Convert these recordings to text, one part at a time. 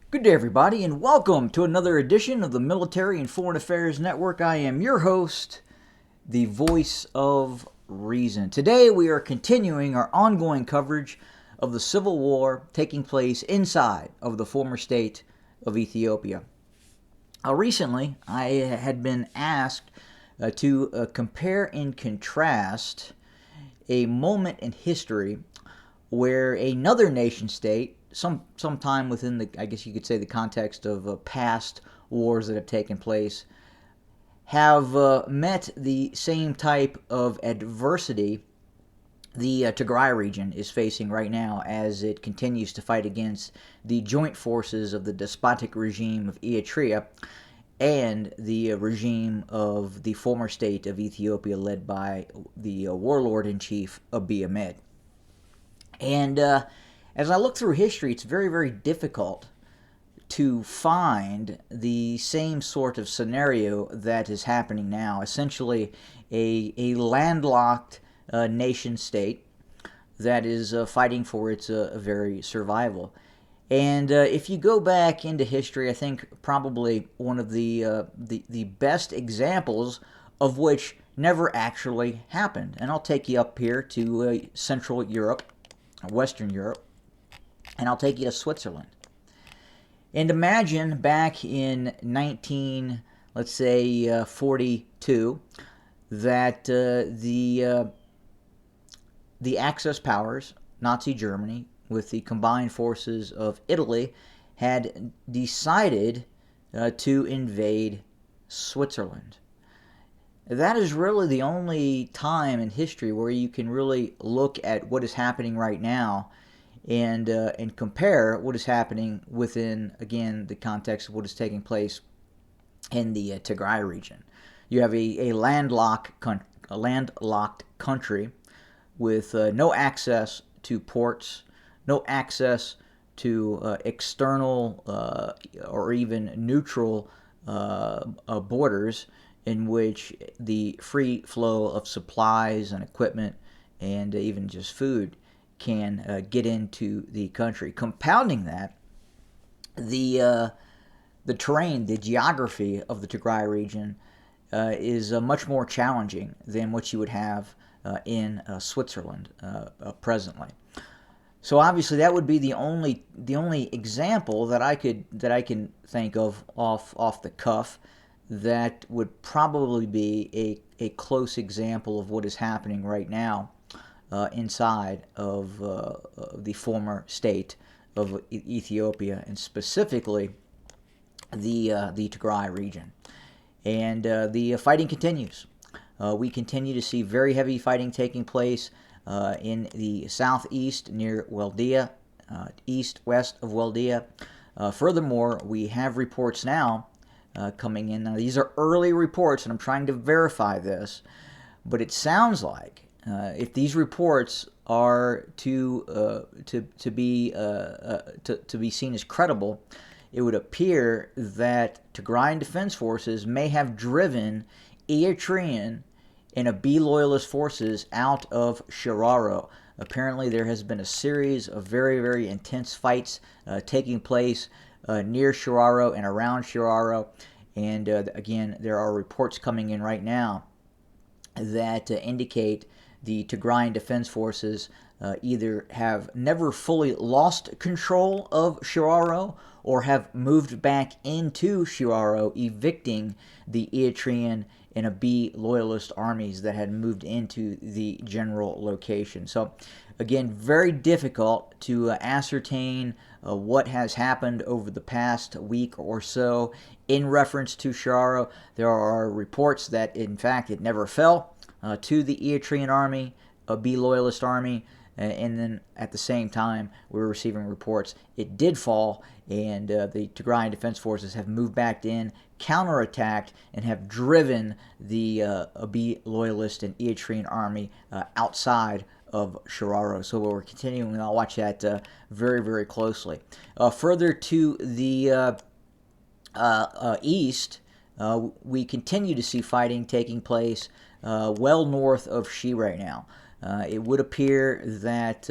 Good day, everybody, and welcome to another edition of the Military and Foreign Affairs Network. I am your host, the voice of reason. Today, we are continuing our ongoing coverage of the civil war taking place inside of the former state of Ethiopia. Recently, I had been asked to compare and contrast a moment in history where another nation state, sometime within the, I guess you could say, the context of past wars that have taken place, have met the same type of adversity the Tigray region is facing right now as it continues to fight against the joint forces of the despotic regime of Eritrea and the regime of the former state of Ethiopia led by the warlord-in-chief Abiy Ahmed. And as I look through history, it's very, very difficult to find the same sort of scenario that is happening now. Essentially, a landlocked nation state that is fighting for its very survival. And if you go back into history, I think probably one of the best examples of which never actually happened. And I'll take you up here to Central Europe, Western Europe, and I'll take you to Switzerland. And imagine back in 42, that the Axis powers, Nazi Germany, with the combined forces of Italy, had decided to invade Switzerland. That is really the only time in history where you can really look at what is happening right now and compare what is happening within, again, the context of what is taking place in the Tigray region. You have a landlocked country with no access to ports, no access to external or even neutral borders in which the free flow of supplies and equipment and even just food can get into the country. Compounding that, the terrain, the geography of the Tigray region is much more challenging than what you would have in Switzerland presently. So obviously, that would be the only example that I can think of off the cuff that would probably be a close example of what is happening right now inside of the former state of Ethiopia, and specifically the Tigray region. And the fighting continues. We continue to see very heavy fighting taking place in the southeast near Waldea, east-west of Waldea. Furthermore, we have reports now coming in. Now, these are early reports, and I'm trying to verify this, but it sounds like if these reports are to be seen as credible, it would appear that Tigrayan Defense Forces may have driven Eritrean and Abiy loyalist forces out of Shiraro. Apparently, there has been a series of very, very intense fights taking place near Shiraro and around Shiraro. And again, there are reports coming in right now that indicate the Tigrayan Defense Forces either have never fully lost control of Shiraro or have moved back into Shiraro, evicting the Eritrean and Abiy loyalist armies that had moved into the general location. So again, very difficult to ascertain what has happened over the past week or so in reference to Shiraro. There are reports that, in fact, it never fell to the Eritrean army, Abiy loyalist army, and then at the same time, we're receiving reports it did fall, and the Tigrayan Defense Forces have moved back in, counterattacked, and have driven the Abiy loyalist and Eritrean army outside of Shiraro. So we're continuing, and I'll watch that very, very closely. Further to the east, we continue to see fighting taking place well north of Shi right now. It would appear that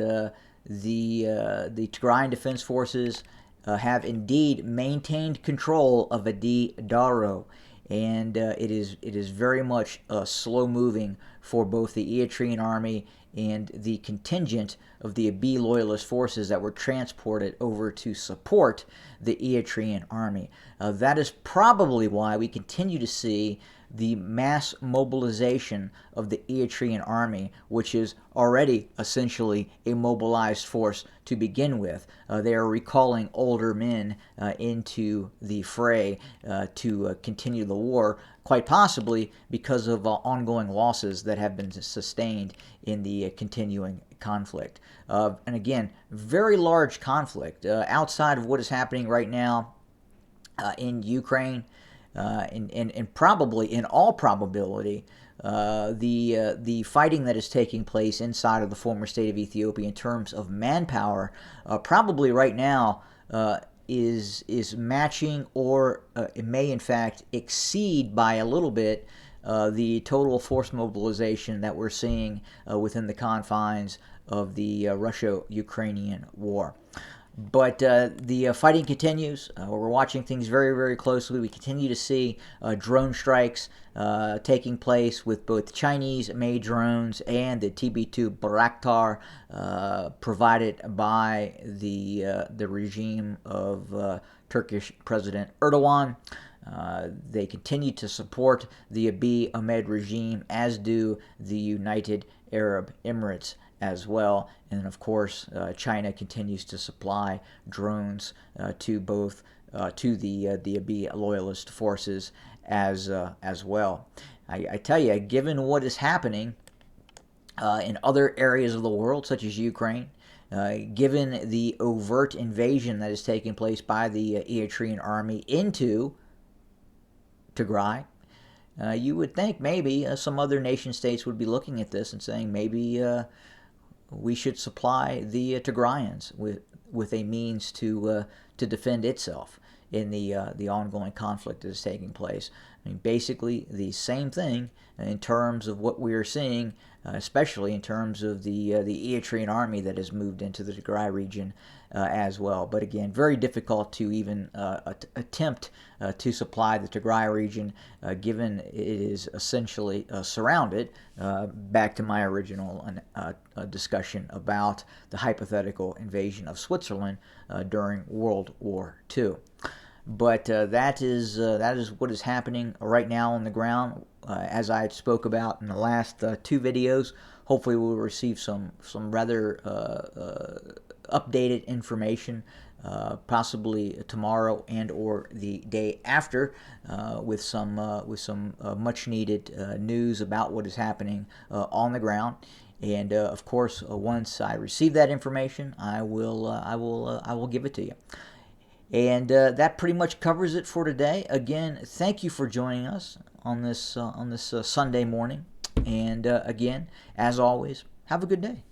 the Tigrayan Defense Forces have indeed maintained control of Adi Daro, and it is very much slow moving for both the Eritrean army and the contingent of the Abiy loyalist forces that were transported over to support the Eritrean army. That is probably why we continue to see the mass mobilization of the Eritrean army, which is already essentially a mobilized force to begin with. They are recalling older men into the fray to continue the war, quite possibly because of ongoing losses that have been sustained in the continuing conflict. And again, very large conflict outside of what is happening right now in Ukraine. And probably, in all probability, the fighting that is taking place inside of the former state of Ethiopia in terms of manpower, probably right now is matching, or it may in fact exceed by a little bit the total force mobilization that we're seeing within the confines of the Russia-Ukrainian war. But the fighting continues. We're watching things very, very closely. We continue to see drone strikes taking place with both Chinese-made drones and the TB2 Bayraktar provided by the regime of Turkish President Erdogan. They continue to support the Abiy Ahmed regime, as do the United Arab Emirates as well. And of course, China continues to supply drones to both to the Abiy loyalist forces as well. I tell you, given what is happening in other areas of the world, such as Ukraine, given the overt invasion that is taking place by the Eritrean army into Tigray, you would think maybe some other nation states would be looking at this and saying maybe we should supply the Tigrayans with a means to defend itself in the ongoing conflict that is taking place. I mean, basically the same thing in terms of what we are seeing, especially in terms of the Eritrean army that has moved into the Tigray region as well. But again, very difficult to even attempt to supply the Tigray region, given it is essentially surrounded. Back to my original discussion about the hypothetical invasion of Switzerland during World War II. But that is what is happening right now on the ground. As I spoke about in the last two videos, hopefully we'll receive some rather updated information, possibly tomorrow and or the day after, with some much needed news about what is happening on the ground. And of course, once I receive that information, I will give it to you. And that pretty much covers it for today. Again, thank you for joining us on this Sunday morning. And again, as always, have a good day.